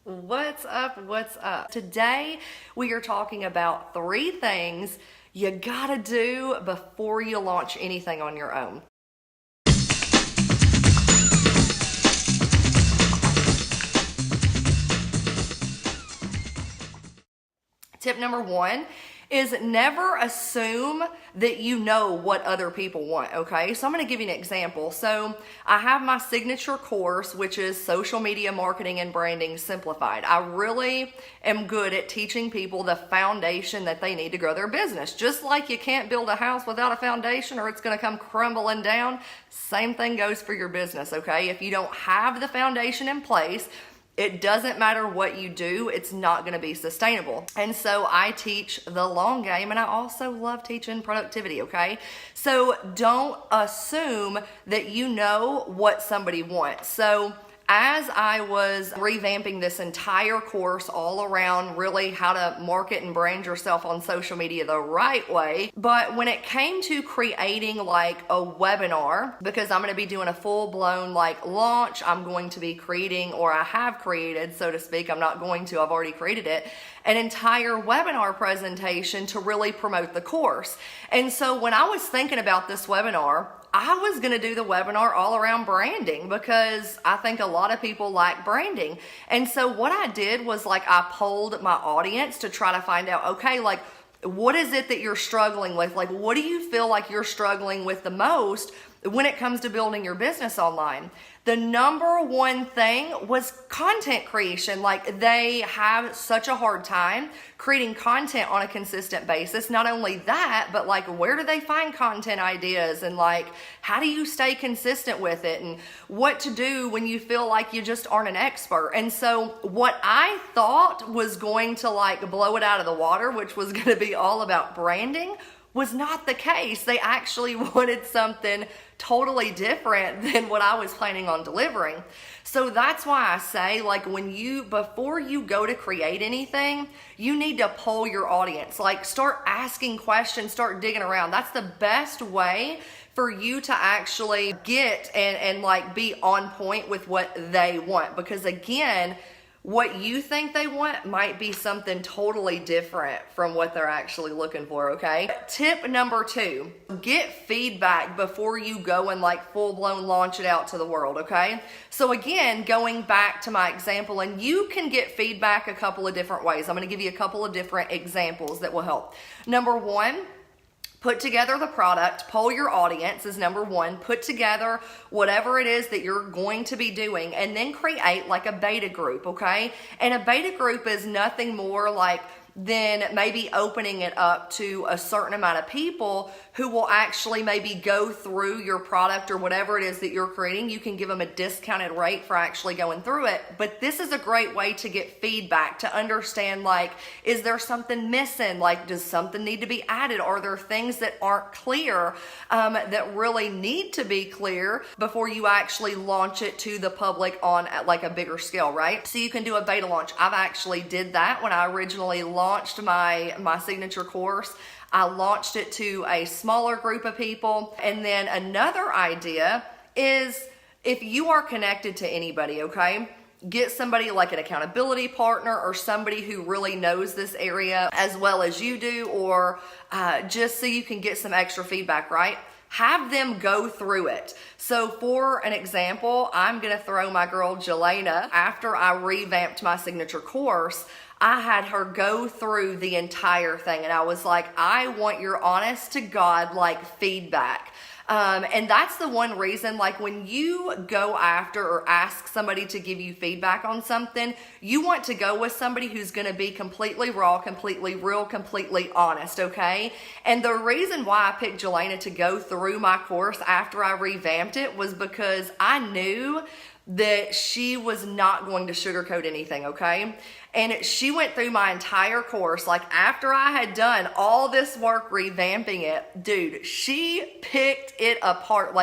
What's up? What's up? Today we are talking about 3 things you gotta do before you launch anything on your own. Tip number 1 is never assume that you know what other people want, okay? So I'm gonna give you an example. So I have my signature course, which is Social Media Marketing and Branding Simplified. I really am good at teaching people the foundation that they need to grow their business. Just like you can't build a house without a foundation or it's gonna come crumbling down, same thing goes for your business, okay? If you don't have the foundation in place, it doesn't matter what you do, it's not going to be sustainable. And so I teach the long game, and I also love teaching productivity, okay? So don't assume that you know what somebody wants. So as I was revamping this entire course all around really how to market and brand yourself on social media the right way, but when it came to creating like a webinar, because I'm going to be doing a full-blown like launch, I'm going to be creating, or I have created, so to speak, I've already created it, an entire webinar presentation to really promote the course. And so when I was thinking about this webinar, I was going to do the webinar all around branding because I think a lot of people like branding. And so what I did was like I polled my audience to try to find out, okay, like what is it that you're struggling with? Like what do you feel like you're struggling with the most when it comes to building your business online? The number one thing was content creation. Like they have such a hard time creating content on a consistent basis. Not only that, but like where do they find content ideas, and like how do you stay consistent with it, and what to do when you feel like you just aren't an expert. And so what I thought was going to like blow it out of the water, which was going to be all about branding, was not the case. They actually wanted something totally different than what I was planning on delivering. So that's why I say, like, before you go to create anything, you need to poll your audience. Like, start asking questions, start digging around. That's the best way for you to actually get and like be on point with what they want. Because again, what you think they want might be something totally different from what they're actually looking for, okay? Tip number 2, get feedback before you go and like full-blown launch it out to the world, okay? So again, going back to my example, and you can get feedback a couple of different ways. I'm gonna give you a couple of different examples that will help. Number 1, put together the product, poll your audience is number 1, put together whatever it is that you're going to be doing, and then create like a beta group, okay? And a beta group is nothing more like then maybe opening it up to a certain amount of people who will actually maybe go through your product or whatever it is that you're creating. You can give them a discounted rate for actually going through it. But this is a great way to get feedback, to understand like, is there something missing? Like, does something need to be added? Are there things that aren't clear that really need to be clear before you actually launch it to the public on like a bigger scale, right? So you can do a beta launch. I've actually did that when I originally launched my signature course. I launched it to a smaller group of people. And then another idea is if you are connected to anybody, okay, get somebody like an accountability partner or somebody who really knows this area as well as you do, or just so you can get some extra feedback, right? Have them go through it. So for an example, I'm gonna throw my girl Jelena. After I revamped my signature course, I had her go through the entire thing, and I was like, I want your honest to God like feedback. And that's the one reason, like when you go after or ask somebody to give you feedback on something, you want to go with somebody who's going to be completely raw, completely real, completely honest, okay? And the reason why I picked Jelena to go through my course after I revamped it was because I knew that she was not going to sugarcoat anything, okay? And she went through my entire course. Like after I had done all this work revamping it, dude, she picked it apart. Like